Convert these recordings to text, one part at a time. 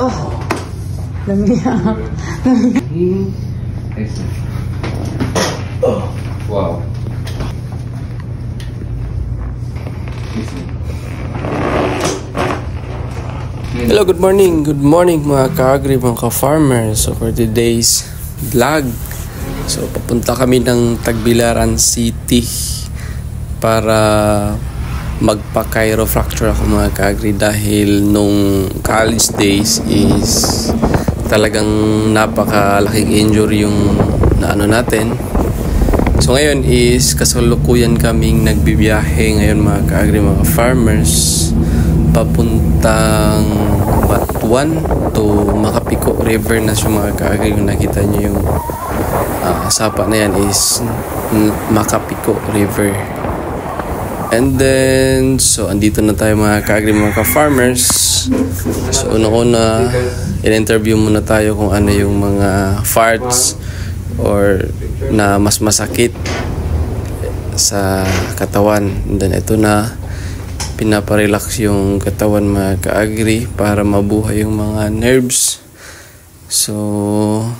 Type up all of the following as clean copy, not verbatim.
Oh, namiyak. Oh, wow. Hello, good morning. Good morning mga ka-agri, mga ka-farmers. So for today's vlog, so papunta kami ng Tagbilaran City para magpa-chiropractor ako mga ka-agri dahil nung college days is talagang napakalaking injury yung naano natin. So ngayon is kasalukuyan kaming nagbibiyahe ngayon mga ka-agri, mga farmers, papuntang Batuan to Makapiko River na siya mga ka-agri. Kung nakita nyo yung sapa na yan is Makapiko River. And then so andito na tayo mga ka-agri, mga ka-farmers. So una-una in-interview muna tayo kung ano yung mga farts or na mas masakit sa katawan. And then ito na, pinaparelax yung katawan mga ka-agri para mabuhay yung mga nerves. So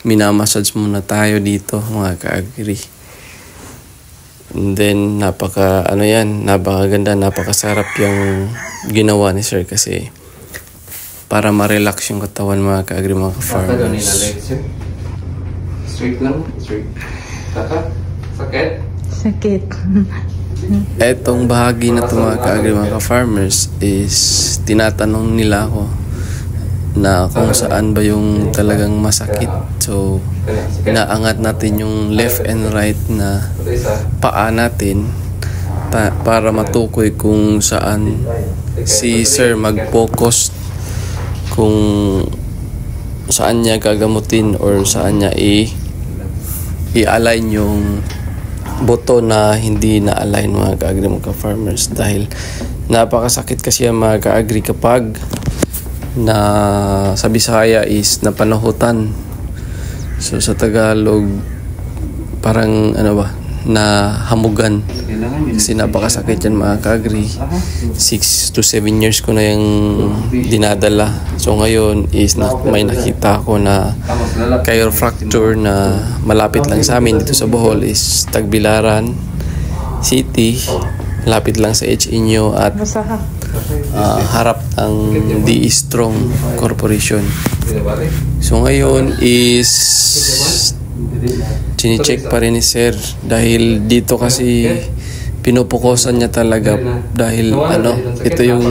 minamassage muna tayo dito mga ka-agri. And then napakaganda, napakasarap yung ginawa ni sir kasi para ma-relax yung katawan mga ka-agri, mga ka-farmers. Straight lang, straight. Sakit? Sakit. Etong bahagi na ito mga ka-agri, mga ka-farmers is tinatanong nila ako na kung saan ba yung talagang masakit. So inaangat natin yung left and right na paa natin para matukoy kung saan si sir mag-focus, kung saan niya gagamutin or saan niya i-align yung buto na hindi na-align mga ka-agri, mga ka-farmers, dahil napakasakit kasi ang mga ka-agri kapag na sa Bisaya is napanahutan. So sa Tagalog parang na hamugan kasi napakasakit yan mga ka-agri. 6 to 7 years ko na yung dinadala. So ngayon is may nakita ko na chiropractor na malapit lang sa amin dito sa Bohol is Tagbilaran City, malapit lang sa Inyo at harap ang DE Strong Corporation. So ngayon is chine-check pa rin ni sir dahil dito kasi pinupukosan niya talaga dahil ito yung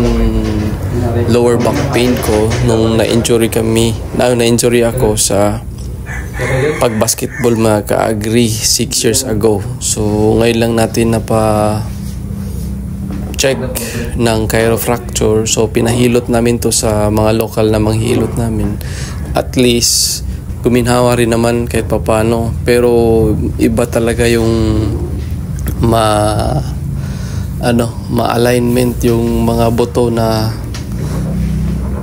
lower back pain ko nung na-injury ako sa pag-basketball mga ka-agri 6 years ago. So ngayon lang natin check ng chiropractor. So pinahilot namin to sa mga lokal na manghilot namin. At least guminhawa rin naman kahit papano, pero iba talaga yung ma-alignment yung mga buto na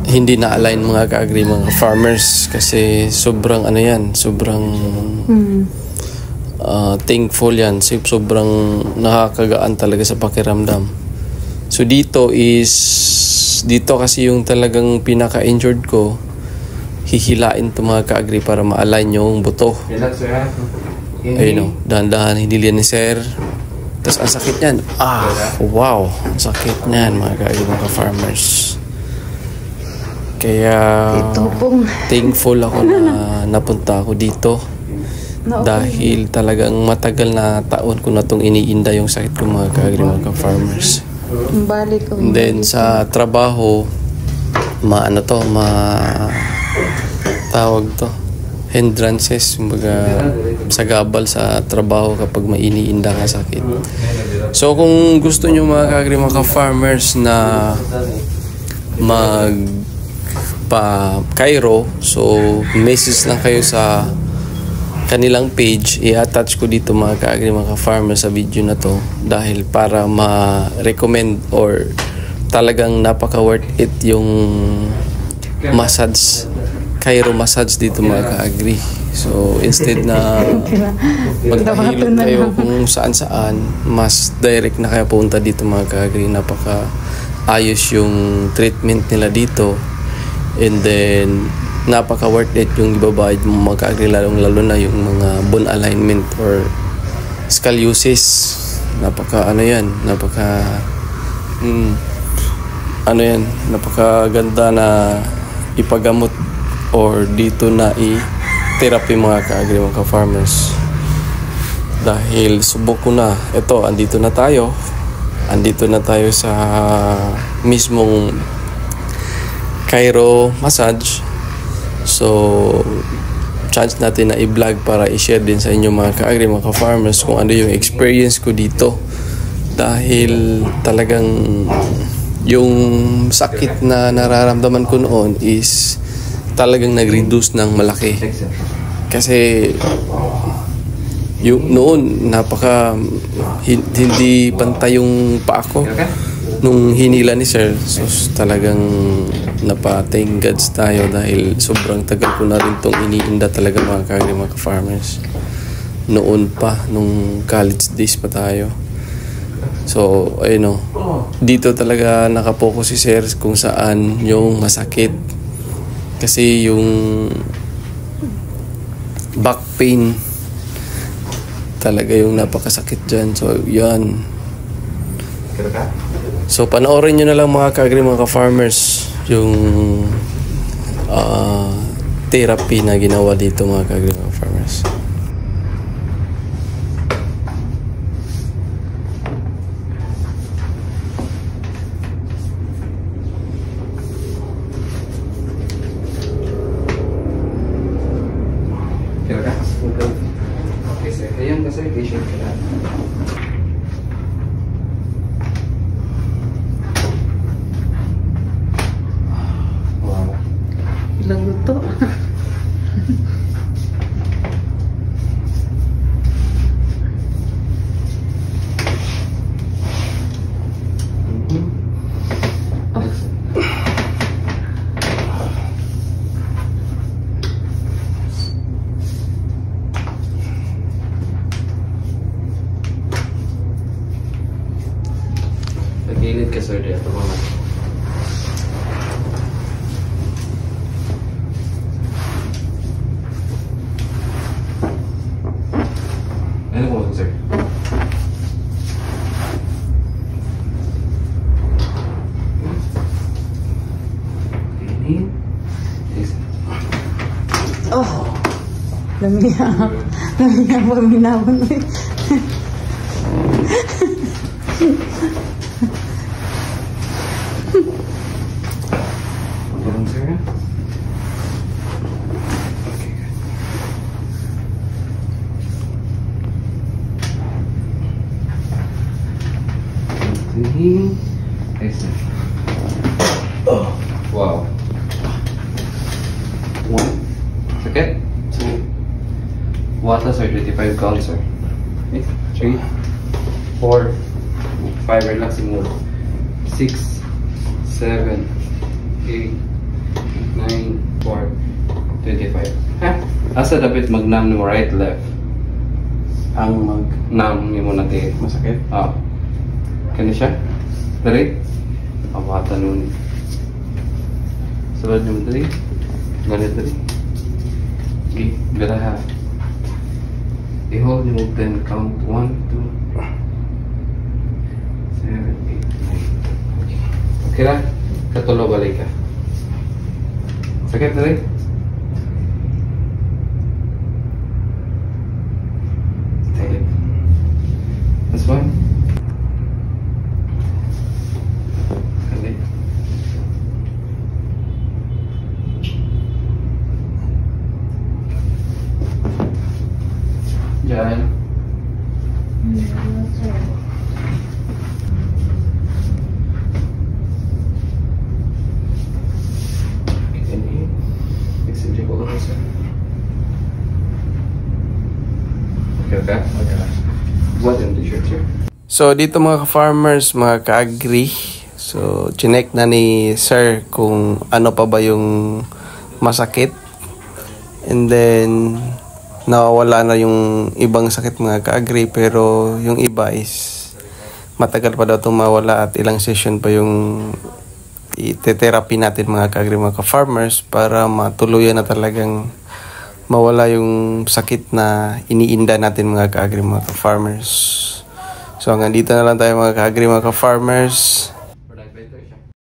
hindi na-align mga ka-agri, mga farmers, kasi sobrang thankful yan, sobrang nakakagaan talaga sa pakiramdam. So dito kasi yung talagang pinaka-injured ko, hihilain ito mga ka-agri para ma-align yung buto. Ayun dahan-dahan hinilian ni sir. Tapos ang sakit niyan. Wow, ang sakit niyan mga ka-agri, mga farmers. Kaya thankful ako na napunta ako dito. Dahil talagang matagal na taon ko na itong iniinda yung sakit ko mga ka-agri, mga farmers. And then sa trabaho, tawag to hindrances, sagabal sa trabaho kapag may iniinda nga sakit. So kung gusto nyo mga ka-agri, mga farmers na magpa-chiro, so message lang kayo sa kanilang page. I-attach ko dito mga ka-agri, mga farmers sa video na to dahil para ma-recommend or talagang napaka-worth it yung chiro massage dito mga ka-agri. So instead na magpahilot kayo kung saan-saan, mas direct na kayo punta dito mga ka-agri. Napaka ayos yung treatment nila dito. And then, napaka worth it yung ibabayad mo magka-agree, lalo na yung mga bone alignment or scoliosis. Napaka napakaganda na ipagamot or dito na i-therapy mga ka-agree mga ka-farmers. Dahil subok ko na, andito na tayo sa mismong Chiro massage. So chance natin na i-vlog para i-share din sa inyo mga ka-agree mga ka-farmers kung ano yung experience ko dito. Dahil talagang yung sakit na nararamdaman ko noon is talagang nag-reduce ng malaki. Kasi yung noon hindi pantay yung paa ko nung hinila ni sir. So talagang napa-thank gods tayo dahil sobrang tagal ko na rin tong iniinda talaga mga ka-agree mga ka-farmers. Noon pa, nung college days pa tayo. So, ayun dito talaga nakapokus si sir kung saan yung masakit. Kasi yung back pain talaga yung napakasakit dyan. So, yan. So, panoorin nyo na lang mga ka-agree mga ka-farmers yung therapy na ginawa dito mga ka-agree mga farmers. Okay, sir. Ayan kasi patient ka na. Wow. Ilang luto. Nagilid ka, sir. Ito mga. Ano po, sir? Oh, lamiya paminawon mo. Hold on, sir. Okay, good. Excellent. Oh, wow. 1. Sakit? 2. Wata, sir. 25 count, sir. Okay. 3, 4, 5. Relaxing mode. 6, 7, 8, 9, 4, 25. Ha? Asa dapat mag-numb mo right, left? Ang Numb mo natin. masakit. Kani siya? Dari? Awata nun. Sabad nyo dari? Galit dari? Okay, galaha. I-hold nyo mo 10 count. 1, 2, 7, 8, 9. Okay na? Katulo balik ka. Sakit dari? Sakit. That's fine. Diyan. Ini example ko lang sir. Okay ka? Okay na. What in the shirt sir? So dito mga ka-farmers, mga ka-agree. So chinek na ni sir kung ano pa ba yung masakit. And then nawawala na yung ibang sakit mga ka-agree, pero yung iba is matagal pa daw itong mawala at ilang session pa yung ite-therapy natin mga ka-agri mga ka-farmers para matuluyan na talagang mawala yung sakit na iniinda natin mga ka-agri mga ka-farmers. So hanggang dito na lang tayo mga ka-agri mga ka-farmers.